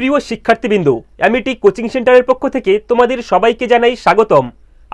প্রিয় শিক্ষার্থীবৃন্দ, Amity coaching সেন্টারের পক্ষ থেকে তোমাদের সবাইকে জানাই স্বাগতম।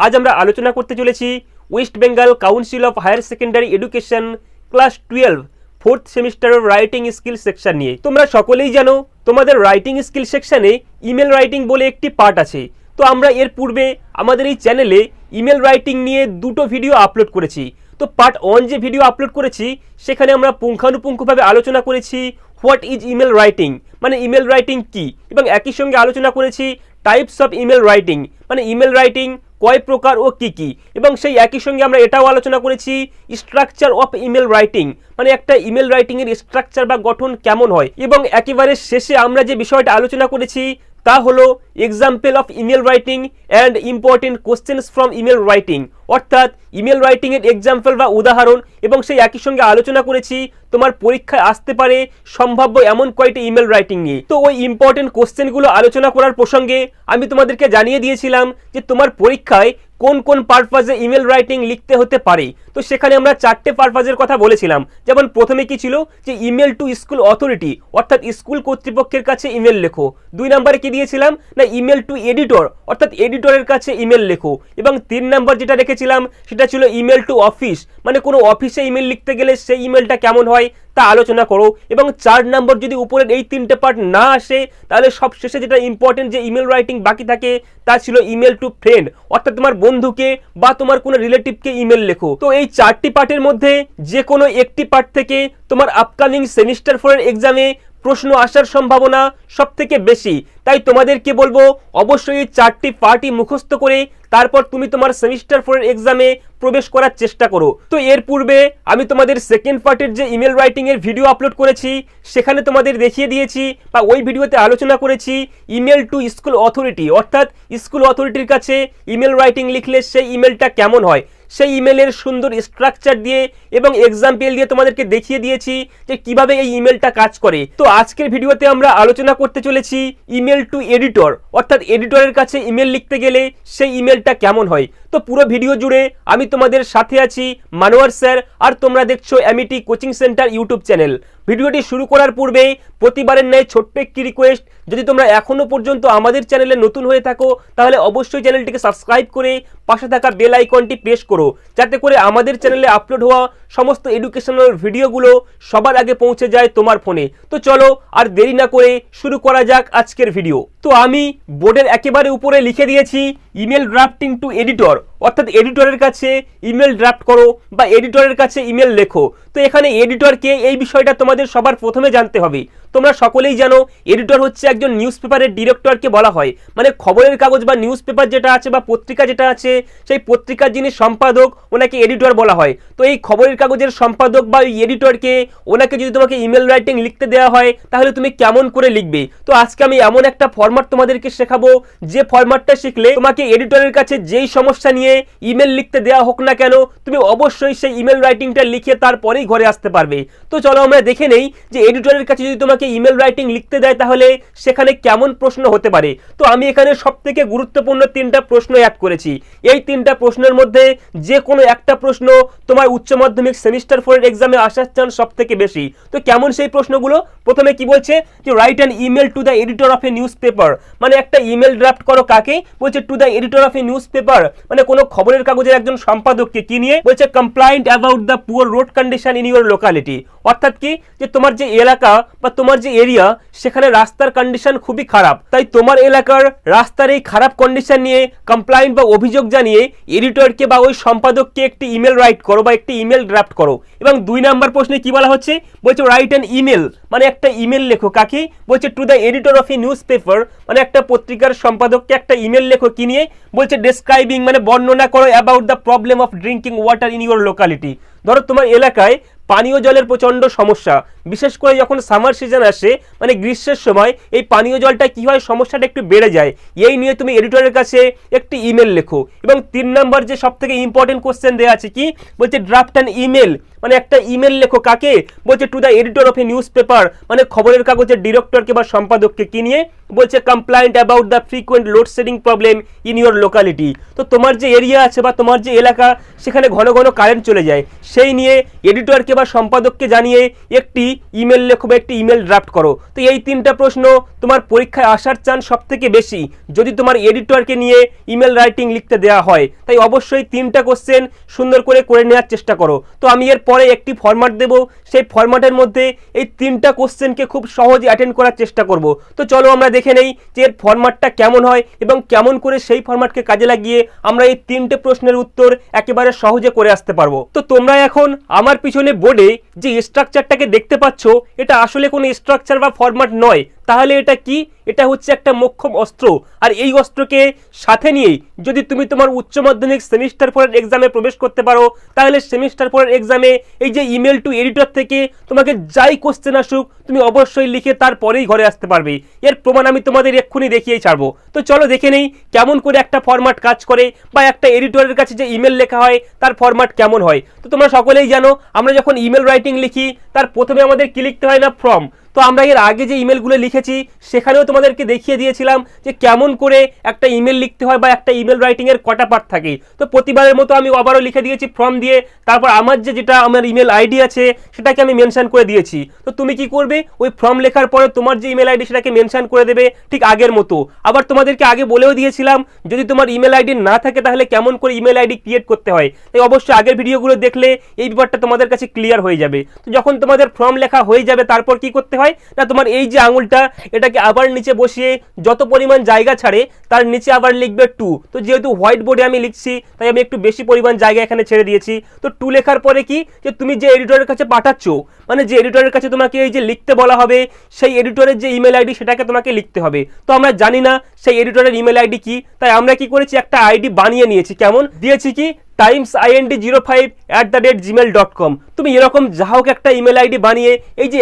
আজ আমরা আলোচনা করতে চলেছি west Bengal council of higher secondary education class 12 fourth সেমিস্টারের রাইটিং স্কিল সেকশন নিয়ে। তোমরা সকলেই জানো তোমাদের রাইটিং স্কিল সেকশনে ইমেল রাইটিং বলে একটি পার্ট আছে। তো আমরা এর পূর্বে আমাদের এই চ্যানেলে ইমেল রাইটিং নিয়ে দুটো ভিডিও আপলোড করেছি। তো পার্ট 1 যে ভিডিও আপলোড করেছি সেখানে আমরা পুঙ্খানুপুঙ্খভাবে আলোচনা করেছি হোয়াট ইজ ইমেল রাইটিং, মানে ইমেল রাইটিং কি, এবং একই সঙ্গে আলোচনা করেছি টাইপস অফ ইমেল রাইটিং, মানে ইমেল রাইটিং কয় প্রকার ও কি কি, এবং সেই একই সঙ্গে আমরা এটাও আলোচনা করেছি স্ট্রাকচার অফ ইমেল রাইটিং, মানে একটা ইমেল রাইটিং এর স্ট্রাকচার বা গঠন কেমন হয়। এবং একেবারে শেষে আমরা যে বিষয়টা আলোচনা করেছি তা হলো example of email writing and important questions from email writing, অর্থাৎ ইমেল রাইটিং এর এক্সাম্পল বা উদাহরণ, এবং সেই একই সঙ্গে আলোচনা করেছি তোমার পরীক্ষায় আসতে পারে সম্ভাব্য এমন কয়টি ইমেল রাইটিং নিয়ে। তো ওই ইম্পর্টেন্ট কোশ্চেনগুলো আলোচনা করার প্রসঙ্গে আমি তোমাদেরকে জানিয়ে দিয়েছিলাম যে তোমার পরীক্ষায় কোন কোন পারপাজে ইমেল রাইটিং লিখতে হতে পারে। তো সেখানে আমরা 4টে পারপাজের কথা বলেছিলাম। যেমন প্রথমে কি ছিল যে ইমেল টু স্কুল অথরিটি, অর্থাৎ স্কুল কর্তৃপক্ষের কাছে ইমেল লেখো। 2 নম্বরে কি দিয়েছিলাম না ইমেল টু এডিটর, অর্থাৎ এডিটরের কাছে ইমেল লেখো। এবং 3 নম্বর যেটা রেখেছিলাম সেটা ছিল ইমেল টু অফিস, মানে কোনো অফিসে ইমেল লিখতে গেলে সেই ইমেলটা কেমন হয় তা আলোচনা করো। এবং 4 নম্বর যদি উপরের এই 3টে পার্ট না আসে তাহলে সব শেষে যেটা ইম্পর্টেন্ট যে ইমেল রাইটিং বাকি থাকে তা ছিল ইমেল টু ফ্রেন্ড, অর্থাৎ তোমার বন্ধুকে বা তোমার কোনো রিলেটিভকে ইমেল লেখো। তো এই 4টি পার্টের মধ্যে যে কোনো একটি পার্ট থেকে তোমার আপকামিং সেমিস্টার 4 এর এক্সামে প্রশ্ন আসার সম্ভাবনা সব থেকে বেশি। তাই তোমাদেরকে বলবো অবশ্যই এই 4টি পার্টই মুখস্থ করে তারপর তুমি তোমার সেমিস্টার 4 এর এক্সামে প্রবেশ করার চেষ্টা করো। তো এর পূর্বে আমি তোমাদের সেকেন্ড পার্টের যে ইমেল রাইটিং এর ভিডিও আপলোড করেছি সেখানে তোমাদের দেখিয়ে দিয়েছি বা ওই ভিডিওতে আলোচনা করেছি ইমেল টু স্কুল অথরিটি, অর্থাৎ স্কুল অথরিটির কাছে ইমেল রাইটিং লিখলে সেই ইমেলটা কেমন হয়, সেই ইমেলের সুন্দর স্ট্রাকচার দিয়ে এবং এক্সাম্পল দিয়ে তোমাদেরকে দেখিয়ে দিয়েছি যে কিভাবে এই ইমেলটা কাজ করে। তো আজকের ভিডিওতে আমরা আলোচনা করতে চলেছি ইমেল টু এডিটর, অর্থাৎ এডিটরের কাছে ইমেল লিখতে গেলে সেই ইমেলটা কেমন হয়। তো পুরো ভিডিও জুড়ে আমি তোমাদের সাথে আছি মানোয়ার স্যার, আর তোমরা দেখছো Amity coaching centre YouTube channel. ভিডিওটি শুরু করার পূর্বে প্রতিবারের ন্যায় ছোট্ট একটি রিকোয়েস্ট, যদি তোমরা এখনো পর্যন্ত আমাদের চ্যানেলে নতুন হয়ে থাকো তাহলে অবশ্যই চ্যানেলটিকে সাবস্ক্রাইব করে পাশে থাকা বেল আইকনটি প্রেস করো, যাতে করে আমাদের চ্যানেলে আপলোড হওয়া সমস্ত এডুকেশনাল ভিডিওগুলো সবার আগে পৌঁছে যায় তোমার ফোনে। তো চলো আর দেরি না করে শুরু করা যাক আজকের ভিডিও। তো আমি বোর্ডের একেবারে উপরে লিখে দিয়েছি ইমেল ড্রাফটিং টু এডিটর, অর্থাৎ এডিটরের কাছে ইমেল ড্রাফট করো বা এডিটরের কাছে ইমেল লেখো। তো এখানে এডিটরকে এই বিষয়টা তোমাদের সবার প্রথমে জানতে হবে। তোমরা সকলেই জানো এডিটর হচ্ছে একজন নিউজ পেপারের ডিরেক্টরকে বলা হয়, মানে খবরের কাগজ বা নিউজ পেপার যেটা আছে বা পত্রিকা যেটা আছে সেই পত্রিকার যিনি সম্পাদক ওনাকে এডিটর বলা হয়। তো এই খবরের কাগজের সম্পাদক বা এই এডিটরকে ওনাকে যদি তোমাকে ইমেল রাইটিং লিখতে দেওয়া হয় তাহলে তুমি কেমন করে লিখবে। তো আজকে আমি এমন একটা ফরম্যাট তোমাদেরকে শেখাবো যে ফরম্যাটটা শিখলে তোমাকে এডিটরের কাছে যেই সমস্যা নিয়ে ইমেল লিখতে দেওয়া হোক না কেন তুমি অবশ্যই সেই ইমেল রাইটিংটা লিখে তারপরেই ঘরে আসতে পারবে। তো চলো আমরা দেখে নেই যে এডিটরের কাছে যদি তোমাকে ইমেল রাইটিং লিখতে দেয় তাহলে সেখানে কেমন প্রশ্ন হতে পারে। তো আমি এখানে সবথেকে গুরুত্বপূর্ণ 3টা প্রশ্ন অ্যাড করেছি। এই 3টা প্রশ্নের মধ্যে যে কোনো একটা প্রশ্ন তোমার উচ্চ মাধ্যমিক সেমিস্টার 4 এর এক্সামে আসার চান্স সবথেকে বেশি। তো কেমন সেই প্রশ্নগুলো? প্রথমে কি বলছে যে write an email to the editor of A news paper, মানে একটা ইমেল ড্রাফট করো কাকে? বলছে to the editor of A news paper, মানে কোনো খবরের কাগজের একজন সম্পাদককে। কি নিয়ে? বলছে complaint about the poor road condition in your locality, অর্থাৎ কি যে তোমার যে এলাকা বা তোমার যে এরিয়া সেখানে রাস্তার কন্ডিশন খুবই খারাপ, তাই তোমার এলাকার রাস্তার এই খারাপ কন্ডিশন নিয়ে কমপ্লেইন্ট বা অভিযোগ জানিয়ে এডিটরকে বা ওই সম্পাদককে একটি ইমেল রাইট করো বা একটি ইমেল ড্রাফট করো। এবং 2 নম্বর প্রশ্নে কি বলা হচ্ছে? বলছে রাইট অ্যান ইমেল, মানে একটা ইমেল লেখো কাকে? বলছে to the editor of A news paper, মানে একটা পত্রিকার সম্পাদককে একটা ইমেল লেখো। কি নিয়ে? বলছে ডেসক্রাইবিং, মানে বর্ণনা করো about the problem of drinking water in your locality. ধরো তোমার এলাকায় পানীয় জলের প্রচণ্ড সমস্যা, বিশেষ করে যখন সামার সিজন আসে মানে গ্রীষ্মের সময় এই পানীয় জলটা কি হয় সমস্যাটা একটু বেড়ে যায়, এই নিয়ে তুমি এডিটরের কাছে একটি ইমেল লেখো। এবং 3 নম্বর যে সবথেকে ইম্পর্টেন্ট কোশ্চেন দেওয়া আছে কি বলছে ড্রাফট অ্যান ইমেল, মানে একটা ইমেল লেখো কাকে? বলছে to the editor of A news paper, মানে খবরের কাগজের ডিরেক্টরকে বা সম্পাদককে। কি নিয়ে? বলছে complaint about the frequent load shedding problem in your locality. তো তোমার যে এরিয়া আছে বা তোমার যে এলাকা সেখানে ঘন ঘন কারেন্ট চলে যায়, সেই নিয়ে এডিটরকে বা সম্পাদককে জানিয়ে একটি ইমেল লেখো বা একটি ইমেল ড্রাফট করো। তো এই 3টা প্রশ্ন তোমার পরীক্ষায় আসার চান্স সব থেকে বেশি যদি তোমার এডিটরকে নিয়ে ইমেল রাইটিং লিখতে দেওয়া হয়। তাই অবশ্যই 3টা কোশ্চেন সুন্দর করে নেওয়ার চেষ্টা করো। তো আমি এর পরে একটি ফরম্যাট দেব, সেই ফরম্যাটের মধ্যে এই 3টা কোশ্চেনকে খুব সহজে অ্যাটেন্ড করার চেষ্টা করব। তো চলো আমরা দেখে নেই যে এর ফরম্যাটটা কেমন হয় এবং কেমন করে সেই ফরম্যাটকে কাজে লাগিয়ে আমরা এই 3টে প্রশ্নের উত্তর একেবারে সহজে করে আসতে পারবো। তো তোমরা এখন আমার পিছনে বোর্ডে যে স্ট্রাকচারটাকে দেখতে পাচ্ছ, এটা আসলে কোনো স্ট্রাকচার বা ফরম্যাট নয়। তাহলে এটা কি? এটা হচ্ছে একটা মোক্ষম অস্ত্র। আর এই অস্ত্রকে সাথে নিয়েই যদি তুমি তোমার উচ্চ মাধ্যমিক সেমিস্টার পরের এক্সামে প্রবেশ করতে পারো, তাহলে সেমিস্টার পরের এক্সামে এই যে ইমেল টু এডিটর থেকে তোমাকে যাই কোশ্চেন আসুক তুমি অবশ্যই লিখে তারপরেই ঘরে আসতে পারবে। এর প্রমাণ আমি তোমাদের এক্ষুনি দেখিয়েই ছাড়বো। তো চলো দেখে নেই কেমন করে একটা ফরম্যাট কাজ করে বা একটা এডিটরের কাছে যে ইমেল লেখা হয় তার ফরম্যাট কেমন হয়। তো তোমরা সকলেই জানো আমরা যখন ইমেল রাইটিং লিখি তার প্রথমে আমাদের কি লিখতে হয় না, ফ্রম। তো আমরা এর আগে যে ইমেলগুলো লিখেছি সেখানেও তোমাদেরকে দেখিয়ে দিয়েছিলাম যে কেমন করে একটা ইমেল লিখতে হয় বা একটা ইমেল রাইটিং এর কটা পার্ট থাকে। তো প্রতিবারের মতো আমি আবারও লিখে দিয়েছি ফ্রম দিয়ে, তারপর আমার যেটা আমার ইমেল আইডি আছে সেটাকে আমি মেনশন করে দিয়েছি। তো তুমি কি করবে, ওই ফ্রম লেখার পরে তোমার যে ইমেল আইডি সেটাকে মেনশন করে দেবে ঠিক আগের মতো। আবার তোমাদেরকে আগে বলেও দিয়েছিলাম যদি তোমার ইমেল আইডি না থাকে তাহলে কেমন করে ইমেল আইডি ক্রিয়েট করতে হয়। তাই অবশ্যই আগের ভিডিওগুলো দেখলে এই ব্যাপারটা তোমাদের কাছে ক্লিয়ার হয়ে যাবে। তো যখন তোমাদের ফর্ম লেখা হয়ে যাবে তারপর কি করতে হয় না, তোমার এই যে আঙুলটা এটাকে আবার নিচে বসিয়ে যত পরিমাণ জায়গা ছাড়ে তার নিচে আবার লিখবে টু। তো যেহেতু হোয়াইট বোর্ডে আমি লিখছি তাই আমি একটু বেশি পরিমাণ জায়গা এখানে ছেড়ে দিয়েছি। তো টু লেখার পরে কি যে তুমি যে এডিটরের কাছে পাঠাচ্ছ, মানে যে এডিটরের কাছে তোমাকে এই যে লিখতে বলা হবে সেই এডিটরের যে ইমেল আইডি সেটাকে তোমাকে লিখতে হবে। তো আমরা জানি না সেই এডিটরের ইমেল আইডি কি, তাই আমরা কি করেছি একটা আইডি বানিয়ে নিয়েছি। কেমন দিয়েছি কি timesIND05@gmail.com। তুমি এরকম যা হোক একটা ইমেল আইডি বানিয়ে এই যে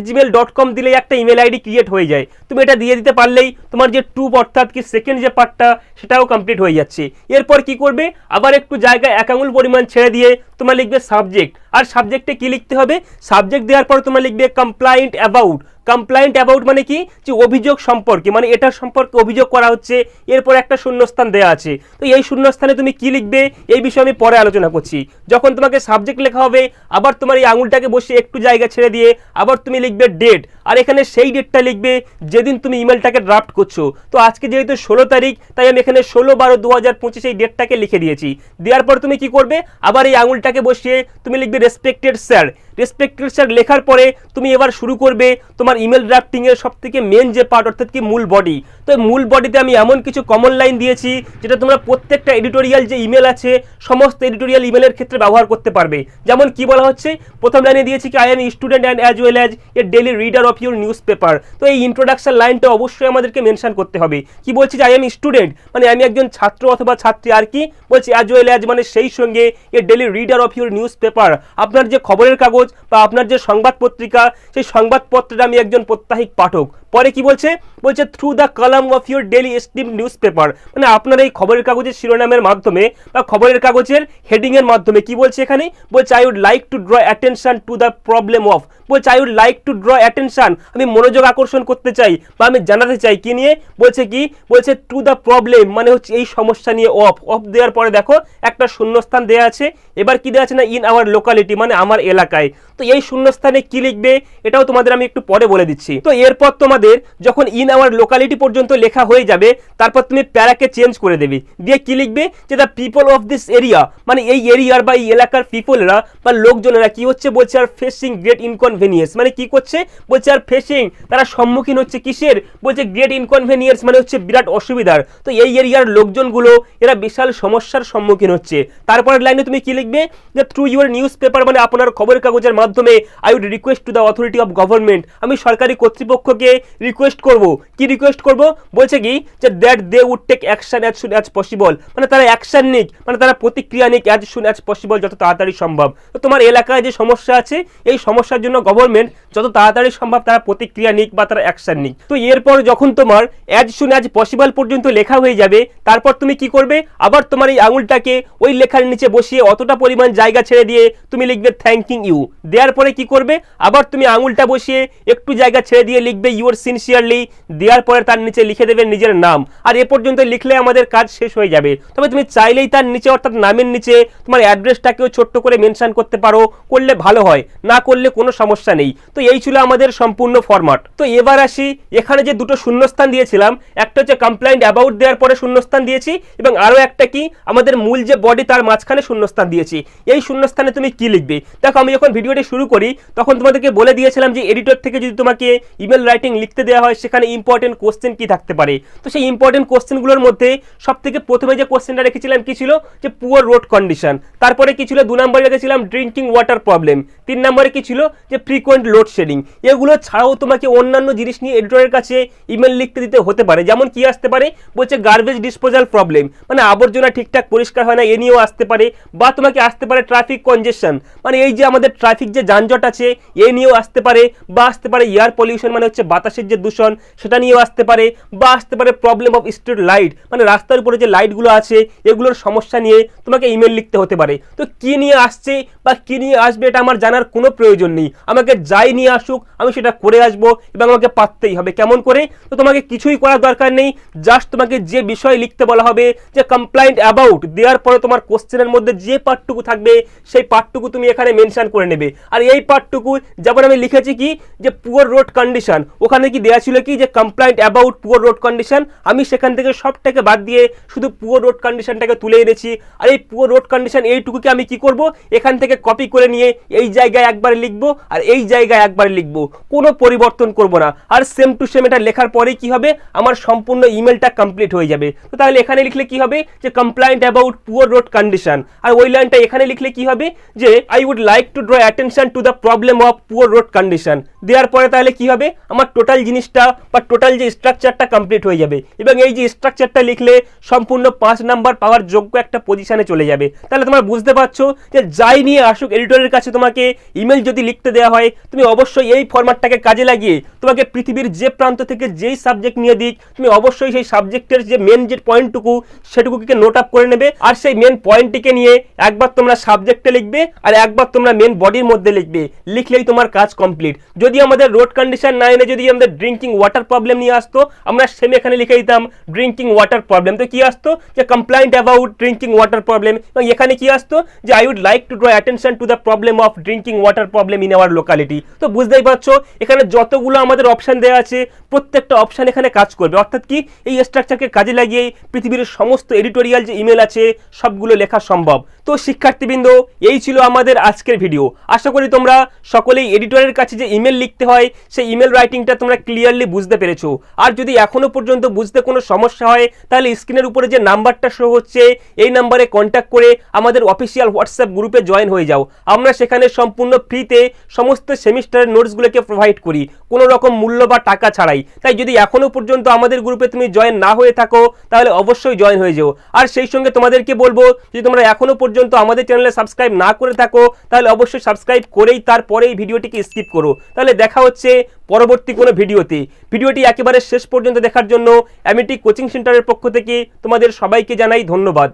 @gmail.com দিলেই একটা ইমেল আইডি ক্রিয়েট হয়ে যায়। তুমি এটা দিয়ে দিতে পারলেই তোমার যে টু অর্থাৎ কি সেকেন্ড যে পার্টটা সেটাও কমপ্লিট হয়ে যাচ্ছে। এরপর কি করবে, আবার একটু জায়গা 1 আঙুল পরিমাণ ছেড়ে দিয়ে তোমার লিখবে সাবজেক্ট। আর সাবজেক্টে কি লিখতে হবে, সাবজেক্ট দেওয়ার পর তোমার লিখবে কমপ্লায়েন্ট অ্যাবাউট। কমপ্লায়েন্ট অ্যাবাউট মানে কি, যে অভিযোগ সম্পর্কে, মানে এটার সম্পর্কে অভিযোগ করা হচ্ছে। এরপর একটা শূন্যস্থান দেওয়া আছে। তো এই শূন্যস্থানে তুমি কি লিখবে এই বিষয়ে আমি পরে আলোচনা করছি। যখন তোমাকে সাবজেক্ট লেখা হবে আবার তোমার এই আঙুলটাকে বসিয়ে একটু জায়গা ছেড়ে দিয়ে আবার তুমি লিখবে ডেট। আর এখানে সেই ডেটটা লিখবে যেদিন তুমি ইমেলটাকে ড্রাফট করছো। তো আজকে যেহেতু 16 তারিখ তাই আমি এখানে 16/12/2025 এই ডেটটাকে লিখে দিয়েছি। দেওয়ার পর তুমি কি করবে, আবার এই আঙুলটাকে বসিয়ে তুমি লিখবে রেসপেক্টেড স্যার। রেসপেক্টেড স্যার লেখার পরে তুমি এবার শুরু করবে তোমার ইমেল ড্রাফটিং এর সবথেকে মেন যে পার্ট অর্থাৎ কি মূল বডি। তো মূল বডিতে আমি এমন কিছু কমন লাইন দিয়েছি যেটা তোমরা প্রত্যেকটা এডিটোরিয়াল যে ইমেল আছে সমস্ত এডিটোরিয়াল ইমেলের ক্ষেত্রে ব্যবহার করতে পারবে। যেমন কি বলা হচ্ছে, প্রথম লাইনে দিয়েছি কি I am student and as well as a daily reader of your news paper. তো এই ইন্ট্রোডাকশন লাইনটা অবশ্যই আমাদেরকে মেনশন করতে হবে। কি বলছি যে আই এম স্টুডেন্ট মানে আমি একজন ছাত্র অথবা ছাত্রী, আর কি বলছি অ্যাজ ওয়েল অ্যাজ মানে সেই সঙ্গে a daily reader of your newspaper, আপনার যে খবরের কাগজ বা আপনার যে সংবাদ পত্রিকা সেই সংবাদপত্রের আমি একজন প্রত্যাহিক পাঠক। পরে কি বলছে, বলছে through the column of your daily stream news paper, মানে আপনার এই খবরের কাগজের শিরোনামের মাধ্যমে বা খবরের কাগজের হেডিং এর মাধ্যমে কি বলছে এখানে, বলছে I would like to draw attention to the problem of, বলছে I would like to draw attention আমি মনোযোগ আকর্ষণ করতে চাই বা আমি জানাতে চাই কি নিয়ে, বলছে কি বলছে টু দ্য প্রবলেম মানে হচ্ছে এই সমস্যা নিয়ে। অফ দেওয়ার পরে দেখো একটা শূন্যস্থান দেওয়া আছে। এবার কি দেওয়া আছে না, ইন আওয়ার লোকালিটি মানে আমার এলাকায়। তো এই শূন্যস্থানে কি লিখবে এটাও তোমাদের আমি একটু পরে বলে দিচ্ছি। তো এরপর তোমাদের যখন ইন আওয়ার লোকালিটি পর্যন্ত লেখা হয়ে যাবে তারপর তুমি প্যারাকে চেঞ্জ করে দেবে, দিয়ে কি লিখবে যে the people of this area মানে এই এরিয়ার বা এই এলাকার পিপলরা বা লোকজনেরা কি হচ্ছে, বলছে আর ফেসিং গ্রেট ইনকনভেনিয়েন্স মানে কি করছে, বলছে আর ফেসিং তারা সম্মুখীন হচ্ছে কিসের, বলছে গ্রেট ইনকনভেনিয়েন্স মানে হচ্ছে বিরাট অসুবিধার। তো এই এরিয়ার লোকজনগুলো এরা বিশাল সমস্যার সম্মুখীন হচ্ছে। তারপরের লাইনে তুমি কি লিখবে যে থ্রু ইউর নিউজ পেপার মানে আপনার খবরের কাগজের মাধ্যমে I would request to the authority of government আমি সরকারি কর্তৃপক্ষকে রিকোয়েস্ট করব। কি রিকোয়েস্ট করব, বলছে কি যে that they would take action as soon as possible মানে তারা অ্যাকশন নিক মানে তারা প্রতিক্রিয়া নিক অ্যাজ সুন অ্যাজ পসিবল যত তাড়াতাড়ি সম্ভব। তো তোমার এলাকায় যে সমস্যা আছে এই সমস্যার জন্য গভর্নমেন্ট যত তাড়াতাড়ি সম্ভব তারা প্রতিক্রিয়া নিক বা তারা অ্যাকশন নিক। তো এরপর যখন তোমার অ্যাজ সুন অ্যাজ পসিবল পর্যন্ত লেখা হয়ে যাবে তারপর তুমি কি করবে, আবার তোমার এই আঙুলটাকে ওই লেখার নিচে বসিয়ে অতটা পরিমাণ জায়গা ছেড়ে দিয়ে তুমি লিখবে থ্যাঙ্কিং ইউ। দেওয়ার পরে কি করবে, আবার তুমি আঙুলটা বসিয়ে একটু জায়গা ছেড়ে দিয়ে লিখবে ইউর সিনসিয়ারলি, দেওয়ার পরে তার নিচে লিখে দেবে নিজের নাম। আর এ পর্যন্ত লিখলে আমাদের কাজ শেষ হয়ে যাবে। তবে তুমি চাইলেই তার নিচে অর্থাৎ নামের নিচে তোমার অ্যাড্রেসটাকেও ছোট্ট করে মেনশন করতে পারো, করলে ভালো হয়, না করলে কোনো সমস্যা নেই। তো এই ছিল আমাদের সম্পূর্ণ ফরম্যাট। তো এবার আসি, এখানে যে দুটো শূন্যস্থান দিয়েছিলাম, একটা হচ্ছে কমপ্লেইন্ট অ্যাবাউট দেওয়ার পরে শূন্যস্থান দিয়েছি, এবং আরও একটা কি আমাদের মূল যে বডি তার মাঝখানে শূন্যস্থান দিয়েছি। এই শূন্যস্থানে তুমি কি লিখবে? দেখো, আমি যখন ভিডিওটি শুরু করি তখন তোমাদেরকে বলে দিয়েছিলাম যে এডিটর থেকে যদি তোমাকে ইমেল রাইটিং লিখতে দেওয়া হয় সেখানে ইম্পর্টেন্ট কোশ্চেন কি থাকতে পারে। তো সেই ইম্পর্টেন্ট কোশ্চেনগুলোর মধ্যে সব থেকে প্রথমে যে কোশ্চেনটা রেখেছিলাম কি ছিল, যে পুয়ার রোড কন্ডিশন। তারপরে কি ছিল, 2 নম্বরে রেখেছিলাম ড্রিঙ্কিং ওয়াটার প্রবলেম। 3 নম্বরে কি ছিল, যে ফ্রিকোয়েন্ট লোডশেডিং। এগুলো ছাড়াও তোমাকে অন্যান্য জিনিস নিয়ে এডিটরের কাছে ইমেল লিখতে দিতে হতে পারে। যেমন কি আসতে পারে, বলছে গার্বেজ ডিসপোজাল প্রবলেম, মানে আবর্জনা ঠিকঠাক পরিষ্কার হয় না, এ নিয়েও আসতে পারে। বা তোমাকে আসতে পারে ট্রাফিক কনজেশন, মানে এই যে আমাদের ট্রাফিক যে যানজট আছে এ নিয়েও আসতে পারে। বা আসতে পারে এয়ার পলিউশন, মানে হচ্ছে বাতাসের যে দূষণ, সেটা নিয়েও আসতে পারে। বা আসতে পারে প্রবলেম অফ স্ট্রিট লাইট, মানে রাস্তার উপরে যে লাইটগুলো আছে এগুলোর সমস্যা নিয়ে তোমাকে ইমেল লিখতে হতে পারে। তো কি নিয়ে আসছে বা কি নিয়ে আসবে এটা আমার জানার কোনো প্রয়োজন নেই। আমাকে যাই নিয়ে আসুক আমি সেটা করে আসবো, এবং আমাকে পারতেই হবে। কেমন করে? তো তোমাকে কিছুই করার দরকার নেই, জাস্ট তোমাকে যে বিষয় লিখতে বলা হবে, যে কমপ্লেইন্ট অ্যাবাউট দেওয়ার পরে তোমার কোশ্চেনের মধ্যে যে পার্টটুকু থাকবে সেই পার্টটুকু তুমি এখানে মেনশন করে নেবে। আর এই পার্টটুকু যেমন আমি লিখেছি কি, যে পুয়ার রোড কন্ডিশন, ওখানে কি দেওয়া ছিল কি, যে complaint about poor road condition, আমি সেখান থেকে সবটাকে বাদ দিয়ে শুধু পুয়ার রোড কন্ডিশনটাকে তুলে এনেছি। আর এই পুয়ার রোড কন্ডিশন এইটুকুকে আমি কি করব, এখান থেকে কপি করে নিয়ে এই জায়গায় একবারে লিখবো আর এই জায়গায় একবারে লিখবো, কোনো পরিবর্তন করব না। আর সেম টু সেম এটা লেখার পরেই কি হবে, আমার সম্পূর্ণ ইমেলটা কমপ্লিট হয়ে যাবে। তো তাহলে এখানে লিখলে কি হবে, যে complaint about poor road condition, আর ওই লাইনটা এখানে লিখলে কি হবে, যে I would like to draw attention to the problem of poor road condition. দেওয়ার পরে তাহলে কি হবে, আমার টোটাল জিনিসটা বা টোটাল যে স্ট্রাকচারটা কমপ্লিট হয়ে যাবে। এবং এই যে স্ট্রাকচারটা লিখলে সম্পূর্ণ 5 নাম্বার পাওয়ার যোগ্য একটা পজিশনে চলে যাবে। তাহলে তোমরা বুঝতে পারছো যে যাই নিয়ে আসুক এডিটরের কাছে তোমাকে ইমেল যদি লিখতে দেওয়া হয়, তুমি অবশ্যই এই ফরম্যাটটাকে কাজে লাগিয়ে তোমাকে পৃথিবীর যে প্রান্ত থেকে যেই সাবজেক্ট নিয়ে দিক, তুমি অবশ্যই সেই সাবজেক্টের যে মেন যে পয়েন্টটুকু সেটুকুকে নোট আপ করে নেবে। আর সেই মেন পয়েন্টটিকে নিয়ে একবার তোমরা সাবজেক্টে লিখবে আর একবার তোমরা মেন বডির মধ্যে লিখবে, লিখলেই তোমার কাজ কমপ্লিট। যদি আমাদের রোড কন্ডিশন না এনে যদি আমাদের ড্রিঙ্কিং ওয়াটার প্রবলেম নিয়ে আসতো, আমরা সেম এখানে লিখে দিতাম ড্রিঙ্কিং ওয়াটার প্রবলেম। তো কি আসতো, যে complaint about drinking water problem, এবং এখানে কি আসতো, যে I would like to draw attention to the problem of drinking water problem in our locality. তো বুঝতেই পারছো এখানে যতগুলো আমাদের অপশন দেওয়া আছে প্রত্যেকটা অপশন এখানে কাজ করবে। অর্থাৎ কি, এই স্ট্রাকচারকে কাজে লাগিয়ে পৃথিবীর সমস্ত এডিটোরিয়াল যে ইমেল আছে সবগুলো লেখা সম্ভব। তো শিক্ষার্থীবৃন্দ, এই ছিল আমাদের আজকের ভিডিও। আশা করি তোমরা সকলেই এডিটরের কাছে যে ইমেল লিখতে হয় সেই ইমেল রাইটিংটা তোমরা ক্লিয়ারলি বুঝতে পেরেছো। আর যদি এখনো পর্যন্ত বুঝতে কোনো সমস্যা হয় তাহলে স্ক্রিনের উপরে যে নাম্বারটা শো হচ্ছে এই নাম্বারে কন্ট্যাক্ট করে আমাদের অফিসিয়াল হোয়াটসঅ্যাপ গ্রুপে জয়েন হয়ে যাও। আমরা সেখানে সম্পূর্ণ ফ্রিতে সমস্ত সেমিস্টারের নোটসগুলোকে প্রোভাইড করি, কোনো রকম মূল্য বা টাকা ছাড়াই। তাই যদি এখনো পর্যন্ত আমাদের গ্রুপে তুমি জয়েন না হয়ে থাকো তাহলে অবশ্যই জয়েন হয়ে যাও। আর সেই সঙ্গে তোমাদেরকে বলবো, যদি তোমরা এখনো পর্যন্ত আমাদের চ্যানেলে সাবস্ক্রাইব না করে থাকো তাহলে অবশ্যই সাবস্ক্রাইব করেই তারপরেই ভিডিওটিকে স্কিপ করো। তাহলে দেখা হচ্ছে পরবর্তী কোনো ভিডিওতে। ভিডিওটি একেবারে শেষ পর্যন্ত দেখার জন্য অ্যামিটি কোচিং সেন্টারের পক্ষ থেকে তোমাদের সবাইকে জানাই ধন্যবাদ।